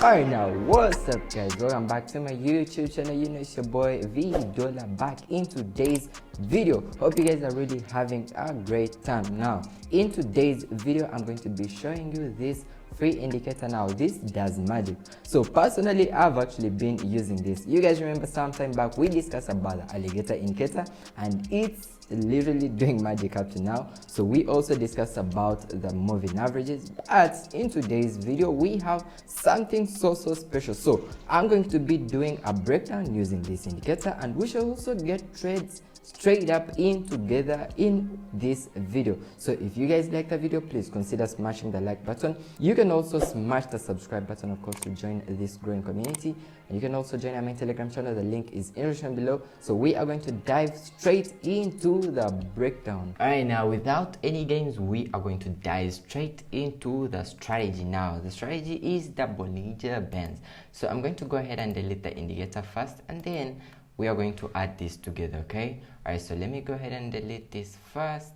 Alright, now what's up guys, welcome back to my YouTube channel. You know it's your boy V Dollar back in today's video. Hope you guys are really having a great time. Now in today's video I'm going to be showing you this free indicator. Now this does magic. So personally I've actually been using this. You guys remember sometime back we discussed about the alligator indicator and it's literally doing magic up to now. So we also discussed about the moving averages, but in today's video we have something so special. So I'm going to be doing a breakdown using this indicator, and we shall also get trades straight up in together in this video. So if you guys like the video, please consider smashing the like button. You can also smash the subscribe button, of course, to join this growing community. And you can also join our main Telegram channel. The link is in the description below. So we are going to dive straight into the breakdown. All right, now without any games, we are going to dive straight into the strategy. Now the strategy is the Bollinger bands. So I'm going to go ahead and delete the indicator first, and then we are going to add this together. Okay, all right, so let me go ahead and delete this first.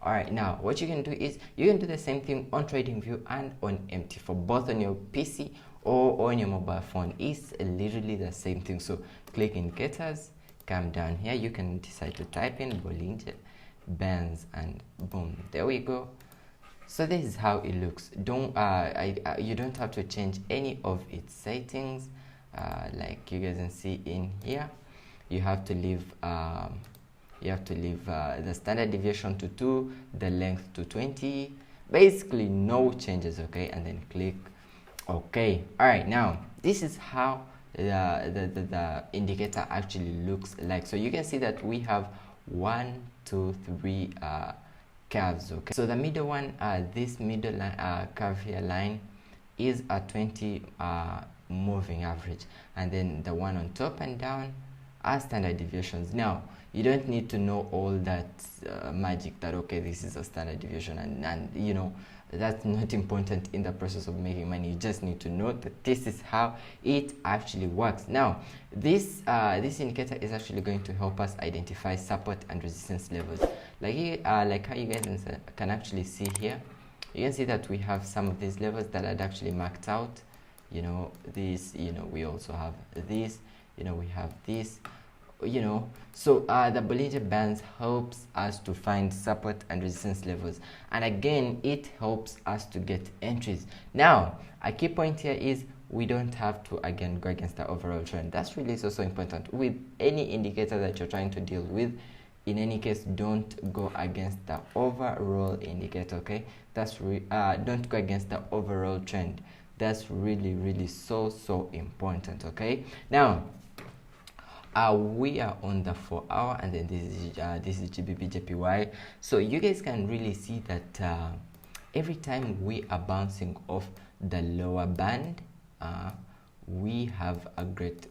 All right, now what you can do is you can do the same thing on TradingView and on MT for both on your PC or on your mobile phone. It's literally the same thing. So click indicators, come down here, you can decide to type in Bollinger bands, and boom, there we go. So this is how it looks. You don't have to change any of its settings. Like you guys can see in here, you have to leave the standard deviation to 2, the length to 20, basically no changes. Okay, and then click OK. All right, now this is how the indicator actually looks like. So you can see that we have 1, 2, 3 curves. Okay, so the middle one, this middle curve here line is a 20 moving average, and then the one on top and down are standard deviations. Now you don't need to know all that magic that okay, this is a standard deviation, and you know that's not important in the process of making money. You just need to know that this is how it actually works. Now this indicator is actually going to help us identify support and resistance levels, like how you guys can actually see here. You can see that we have some of these levels that are actually marked out. You know, this, you know, we also have this, you know, we have this, you know. So the Bollinger bands helps us to find support and resistance levels, and again it helps us to get entries. Now a key point here is we don't have to again go against the overall trend. That's really so important with any indicator that you're trying to deal with. In any case, don't go against the overall indicator. Okay, that's don't go against the overall trend. That's really so important. Okay, now we are on the 4-hour, and then this is GBP JPY. So you guys can really see that every time we are bouncing off the lower band, we have a great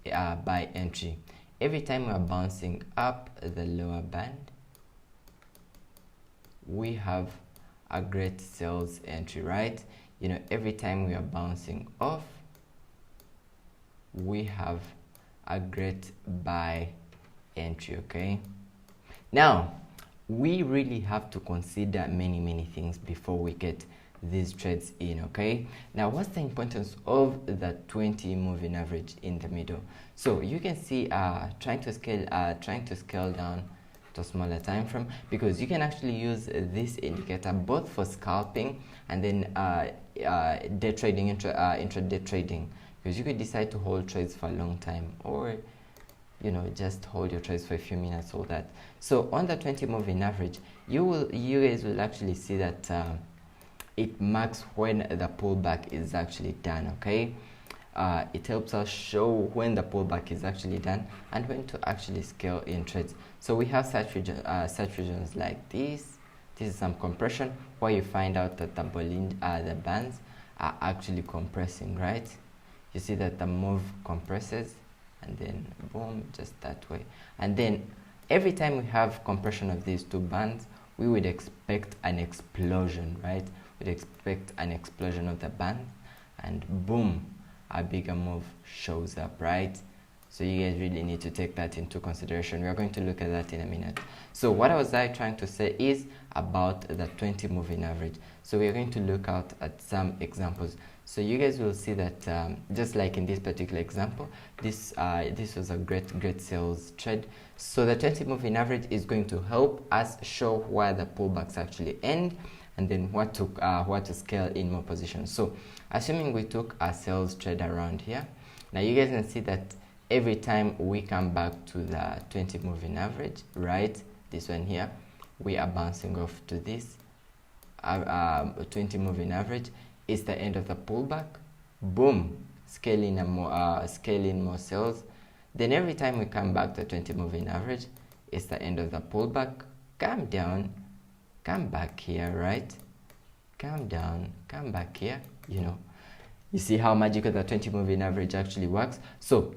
buy entry. Every time we are bouncing up the lower band, we have a great sales entry, right? You know, every time we are bouncing off, we have a great buy entry. Okay, now we really have to consider many things before we get these trades in. Okay, now what's the importance of the 20 moving average in the middle? So you can see trying to scale down to a smaller time frame, because you can actually use this indicator both for scalping and then day trading, intraday trading, because you could decide to hold trades for a long time, or you know, just hold your trades for a few minutes, all that. So on the 20 moving average, you guys will actually see that it marks when the pullback is actually done. Okay, it helps us show when the pullback is actually done and when to actually scale in trades. So we have such regions like this. This is some compression where you find out that the bands are actually compressing, right? You see that the move compresses, and then boom, just that way. And then every time we have compression of these two bands, we would expect an explosion, right? We'd expect an explosion of the band, and boom, a bigger move shows up, right? So you guys really need to take that into consideration. We are going to look at that in a minute. So what I was trying to say is about the 20 moving average. So we are going to look out at some examples. So you guys will see that just like in this particular example, this was a great sales trade. So the 20 moving average is going to help us show where the pullbacks actually end, and then what to scale in more positions. So assuming we took a sales trade around here, now you guys can see that every time we come back to the 20 moving average, right, this one here, we are bouncing off to this 20 moving average. Is the end of the pullback. Boom, scaling more sales. Then every time we come back to 20 moving average, it's the end of the pullback. Come down, come back here, right? Come down, come back here. You see how magical the 20 moving average actually works. So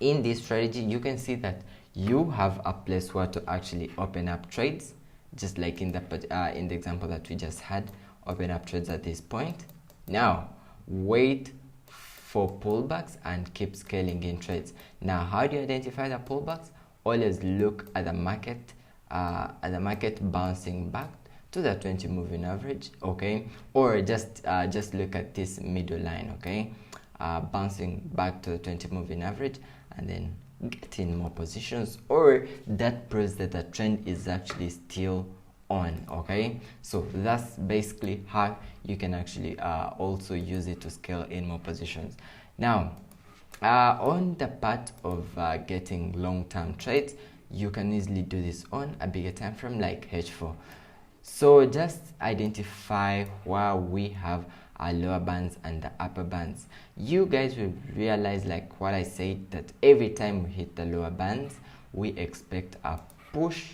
in this strategy, you can see that you have a place where to actually open up trades, just like in the example that we just had. Open up trades at this point. Now wait for pullbacks and keep scaling in trades. Now how do you identify the pullbacks? Always look at the market bouncing back to the 20 moving average, okay, or just look at this middle line, okay, bouncing back to the 20 moving average, and then get in more positions, or that proves that the trend is actually still on, okay. So that's basically how you can actually also use it to scale in more positions. Now on the part of getting long-term trades, you can easily do this on a bigger time frame like H4. So just identify where we have our lower bands and the upper bands. You guys will realize, like what I said, that every time we hit the lower bands, we expect a push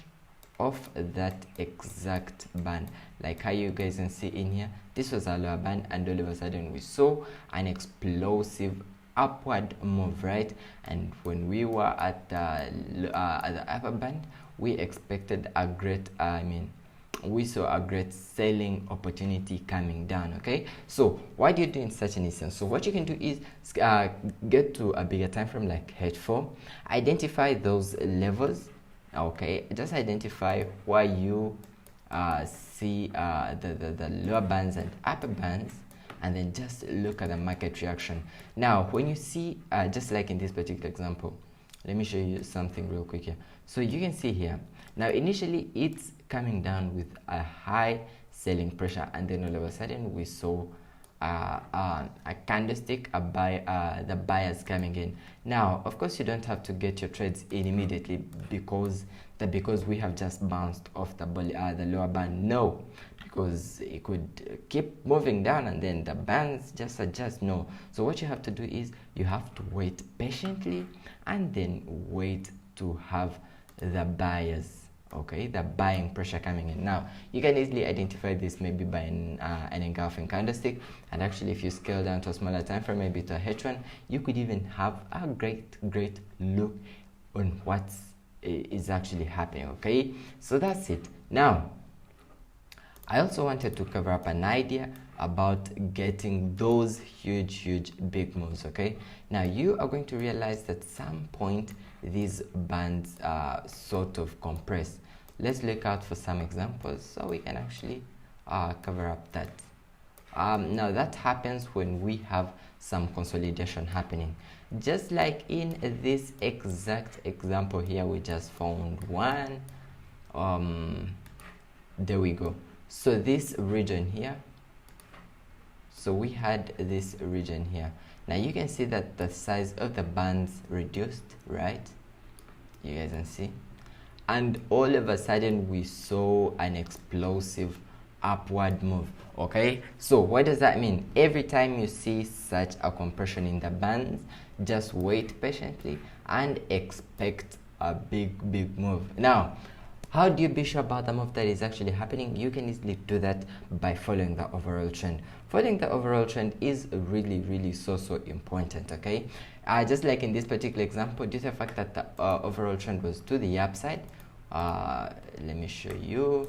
of that exact band, like how you guys can see in here. This was our lower band, and all of a sudden we saw an explosive upward move, right? And when we were at the upper band, we expected a great we saw a great selling opportunity coming down, okay. So what do you do in such an instance? So what you can do is get to a bigger time frame like H4, identify those levels, okay. Just identify where you see the lower bands and upper bands, and then just look at the market reaction. Now when you see just like in this particular example, let me show you something real quick here. So you can see here, now initially it's coming down with a high selling pressure, and then all of a sudden we saw a candlestick, the buyers coming in. Now of course you don't have to get your trades in immediately because we have just bounced off the lower band. No, because it could keep moving down and then the bands just adjust. No, so what you have to do is you have to wait patiently and then wait to have the buyers, okay, the buying pressure coming in. Now you can easily identify this maybe by an engulfing candlestick, and actually if you scale down to a smaller time frame, maybe to a H1, you could even have a great look on what is actually happening, okay. So that's it. Now I also wanted to cover up an idea about getting those huge big moves, okay. Now you are going to realize that at some point these bands sort of compress. Let's look out for some examples so we can actually cover up that. Now that happens when we have some consolidation happening, just like in this exact example here. We just found one. There we go. So this region here, so we had this region here. Now you can see that the size of the bands reduced, right? You guys can see, and all of a sudden we saw an explosive upward move, okay. So what does that mean? Every time you see such a compression in the bands, just wait patiently and expect a big move. Now how do you be sure about the move that is actually happening? You can easily do that by following the overall trend. Following the overall trend is really so important, okay. Just like in this particular example, due to the fact that the overall trend was to the upside, let me show you.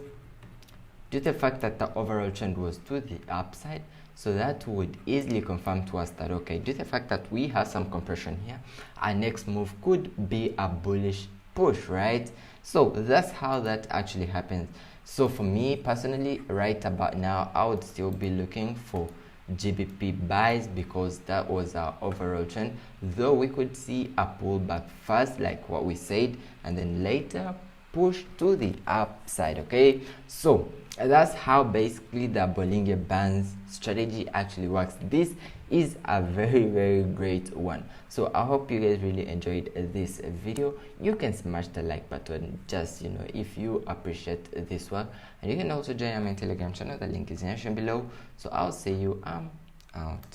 Due to the fact that the overall trend was to the upside, So that would easily confirm to us that, okay, due to the fact that we have some compression here, our next move could be a bullish push, right? So that's how that actually happens. So for me personally, right about now, I would still be looking for GBP buys because that was our overall trend, though we could see a pullback first like what we said, and then later push to the upside. Okay, so that's how basically the Bollinger Bands strategy actually works. This is a very great one. So I hope you guys really enjoyed this video. You can smash the like button, just if you appreciate this work, and you can also join my Telegram channel. The link is in the description below. So I'll see you out.